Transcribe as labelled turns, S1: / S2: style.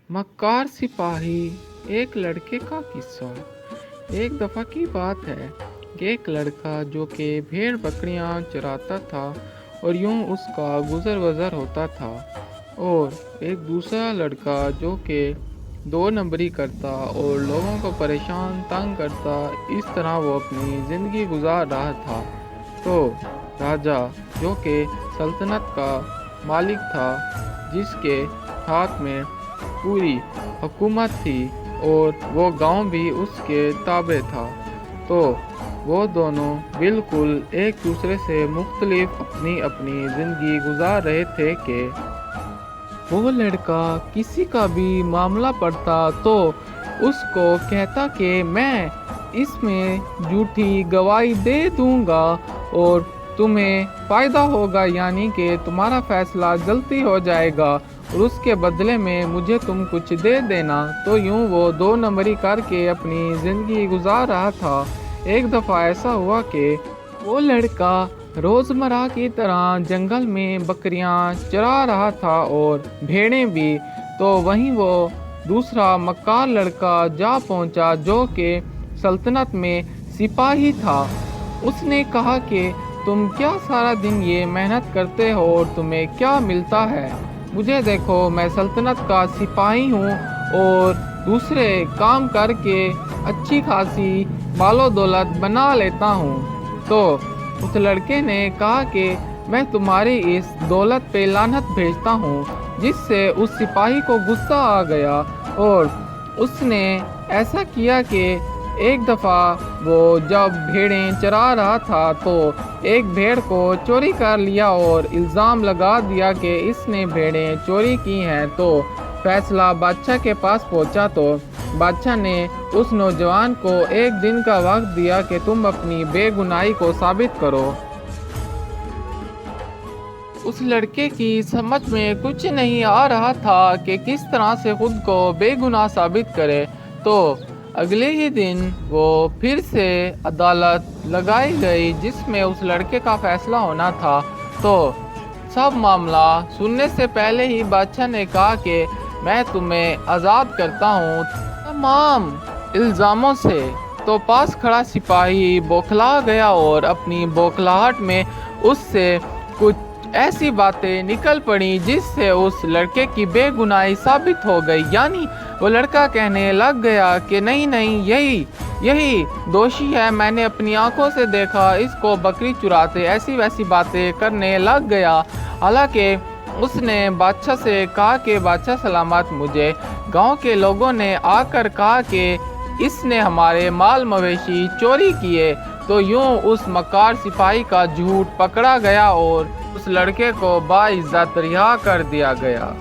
S1: मक्कार सिपाही एक लड़के का किस्सा। एक दफ़ा की बात है कि एक लड़का जो कि भेड़ बकरियां चराता था और यूं उसका गुज़र बसर होता था, और एक दूसरा लड़का जो कि दो नंबरी करता और लोगों को परेशान तंग करता। इस तरह वो अपनी ज़िंदगी गुजार रहा था। तो राजा जो कि सल्तनत का मालिक था, जिसके हाथ में पूरी हुकूमत थी और वो गांव भी उसके ताबे था, तो वो दोनों बिल्कुल एक दूसरे से मुख्तलिफ अपनी अपनी ज़िंदगी गुजार रहे थे कि वो लड़का किसी का भी मामला पड़ता तो उसको कहता कि मैं इसमें झूठी गवाही दे दूंगा और तुम्हें फ़ायदा होगा, यानी कि तुम्हारा फ़ैसला गलती हो जाएगा और उसके बदले में मुझे तुम कुछ दे देना। तो यूं वो दो नंबरी करके अपनी ज़िंदगी गुजार रहा था। एक दफ़ा ऐसा हुआ कि वो लड़का रोज़मर्रा की तरह जंगल में बकरियां चरा रहा था और भेड़ें भी। तो वहीं वो दूसरा मक्कार लड़का जा पहुंचा जो कि सल्तनत में सिपाही था। उसने कहा कि तुम क्या सारा दिन ये मेहनत करते हो और तुम्हें क्या मिलता है? मुझे देखो, मैं सल्तनत का सिपाही हूँ और दूसरे काम करके अच्छी खासी मालो दौलत बना लेता हूँ। तो उस लड़के ने कहा कि मैं तुम्हारी इस दौलत पे लानत भेजता हूँ, जिससे उस सिपाही को गुस्सा आ गया और उसने ऐसा किया कि एक दफ़ा वो जब भेड़ें चरा रहा था तो एक भेड़ को चोरी कर लिया और इल्ज़ाम लगा दिया कि इसने भेड़ें चोरी की हैं। तो फैसला बादशाह के पास पहुंचा तो बादशाह ने उस नौजवान को एक दिन का वक्त दिया कि तुम अपनी बेगुनाही को साबित करो। उस लड़के की समझ में कुछ नहीं आ रहा था कि किस तरह से खुद को बेगुनाह साबित करे। तो अगले ही दिन वो फिर से अदालत लगाई गई जिसमें उस लड़के का फैसला होना था। तो सब मामला सुनने से पहले ही बादशाह ने कहा कि मैं तुम्हें आज़ाद करता हूँ तमाम इल्ज़ामों से। तो पास खड़ा सिपाही बौखला गया और अपनी बौखलाहट में उससे कुछ ऐसी बातें निकल पड़ी जिससे उस लड़के की बेगुनाही साबित हो गई। यानी वो लड़का कहने लग गया कि नहीं नहीं, यही दोषी है, मैंने अपनी आंखों से देखा इसको बकरी चुराते, ऐसी वैसी बातें करने लग गया। हालांकि उसने बादशाह से कहा कि बादशाह सलामत, मुझे गांव के लोगों ने आकर कहा कि इसने हमारे माल मवेशी चोरी किए। तो यूं उस मक्कार सिपाही का झूठ पकड़ा गया और उस लड़के को बाइज्जत रिहा कर दिया गया।